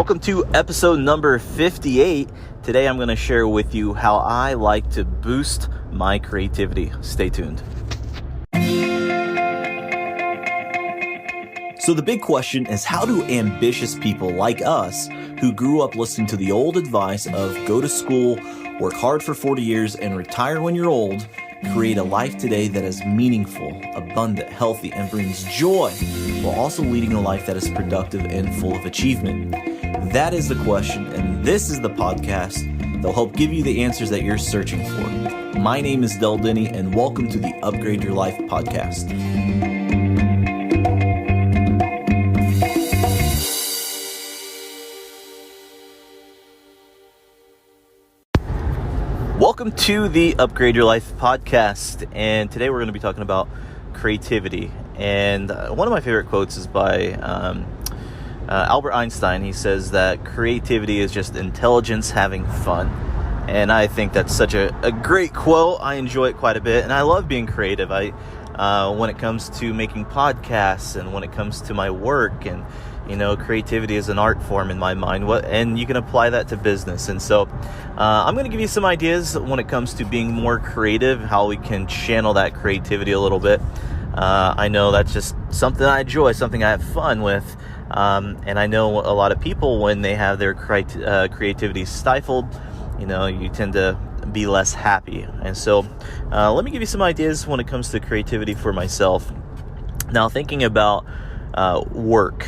Welcome to episode number 58. Today I'm going to share with you how I like to boost my creativity. Stay tuned. So the big question is, how do ambitious people like us, who grew up listening to the old advice of go to school, work hard for 40 years, and retire when you're old, create a life today that is meaningful, abundant, healthy, and brings joy, while also leading a life that is productive and full of achievement? That is the question, and this is the podcast that will help give you the answers that you're searching for. My name is Del Denny, and welcome to the Upgrade Your Life podcast. Welcome to the Upgrade Your Life podcast, and today we're going to be talking about creativity. And one of my favorite quotes is by Albert Einstein. He says that creativity is just intelligence having fun. And I think that's such a great quote. I enjoy it quite a bit, and I love being creative. When it comes to making podcasts and when it comes to my work, and creativity is an art form in my mind, and you can apply that to business. And so I'm going to give you some ideas when it comes to being more creative, how we can channel that creativity a little bit. I know that's just something I enjoy, something I have fun with. And I know a lot of people, when they have their creativity stifled, you tend to be less happy. And so let me give you some ideas when it comes to creativity for myself. Now, thinking about work,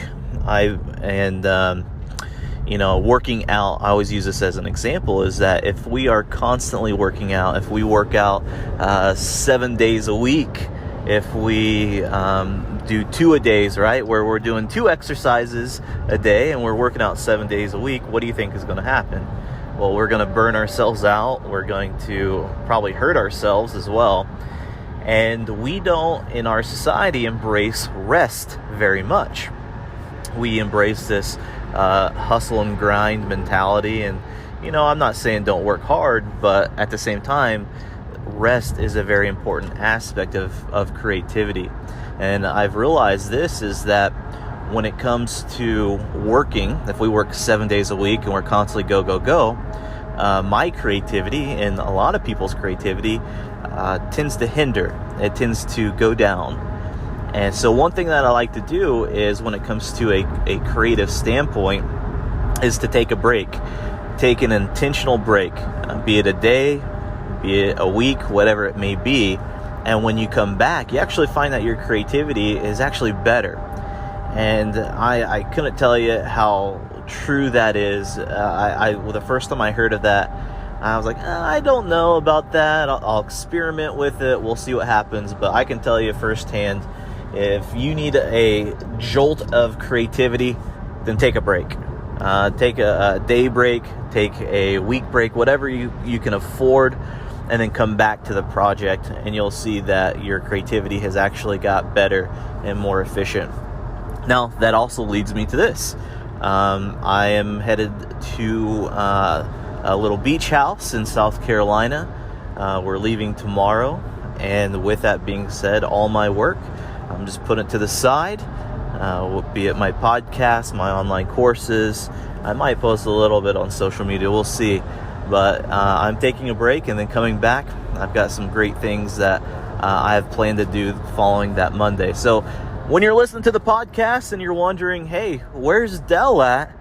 working out, I always use this as an example, is that if we are constantly working out, if we work out 7 days a week, if we do 2-a-days, right, where we're doing 2 exercises a day and we're working out 7 days a week, what do you think is going to happen? Well, we're going to burn ourselves out. We're going to probably hurt ourselves as well. And we don't, in our society, embrace rest very much. We embrace this hustle and grind mentality. And, I'm not saying don't work hard, but at the same time, rest is a very important aspect of creativity. And I've realized this is that when it comes to working, if we work 7 days a week and we're constantly go, my creativity and a lot of people's creativity tends to hinder. It tends to go down. And so one thing that I like to do is, when it comes to a creative standpoint, is to take a break. Take an intentional break, be it a day, be it a week, whatever it may be. And when you come back, you actually find that your creativity is actually better. And I couldn't tell you how true that is. The first time I heard of that, I was like, I don't know about that. I'll experiment with it. We'll see what happens. But I can tell you firsthand, if you need a jolt of creativity, then take a break. Take a day break, take a week break, whatever you can afford, and then come back to the project, and you'll see that your creativity has actually got better and more efficient. Now, that also leads me to this. I am headed to a little beach house in South Carolina. We're leaving tomorrow, and with that being said, all my work, I'm just putting it to the side, be it my podcast, my online courses. I might post a little bit on social media, we'll see. But I'm taking a break, and then coming back, I've got some great things that I have planned to do following that Monday. So when you're listening to the podcast and you're wondering, hey, where's Del at?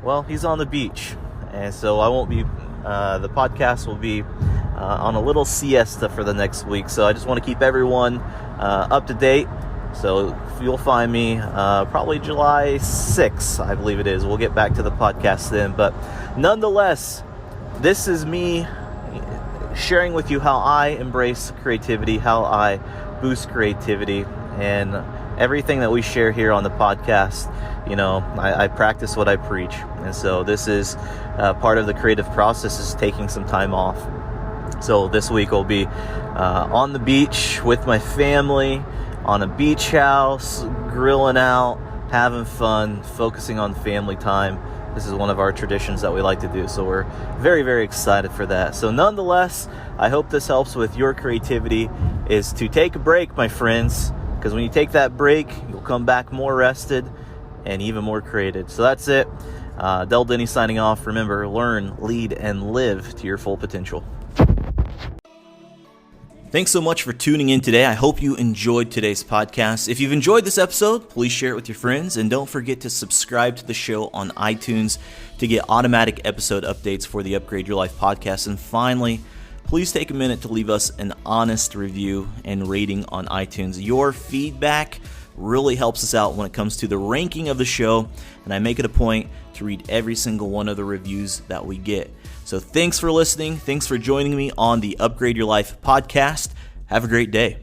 Well, he's on the beach. And so I won't be, the podcast will be on a little siesta for the next week. So I just want to keep everyone up to date. So you'll find me probably July 6th, I believe it is. We'll get back to the podcast then. But nonetheless, this is me sharing with you how I embrace creativity, how I boost creativity, and everything that we share here on the podcast. I practice what I preach. And so this is part of the creative process, is taking some time off. So this week will be on the beach with my family, on a beach house, grilling out, having fun, focusing on family time. This is one of our traditions that we like to do, so we're very, very excited for that. So nonetheless, I hope this helps with your creativity, is to take a break, my friends, because when you take that break, you'll come back more rested and even more creative. So that's it. Del Denny signing off. Remember, learn, lead, and live to your full potential. Thanks so much for tuning in today. I hope you enjoyed today's podcast. If you've enjoyed this episode, please share it with your friends, and don't forget to subscribe to the show on iTunes to get automatic episode updates for the Upgrade Your Life podcast. And finally, please take a minute to leave us an honest review and rating on iTunes. Your feedback really helps us out when it comes to the ranking of the show, and I make it a point to read every single one of the reviews that we get. So thanks for listening. Thanks for joining me on the Upgrade Your Life podcast. Have a great day.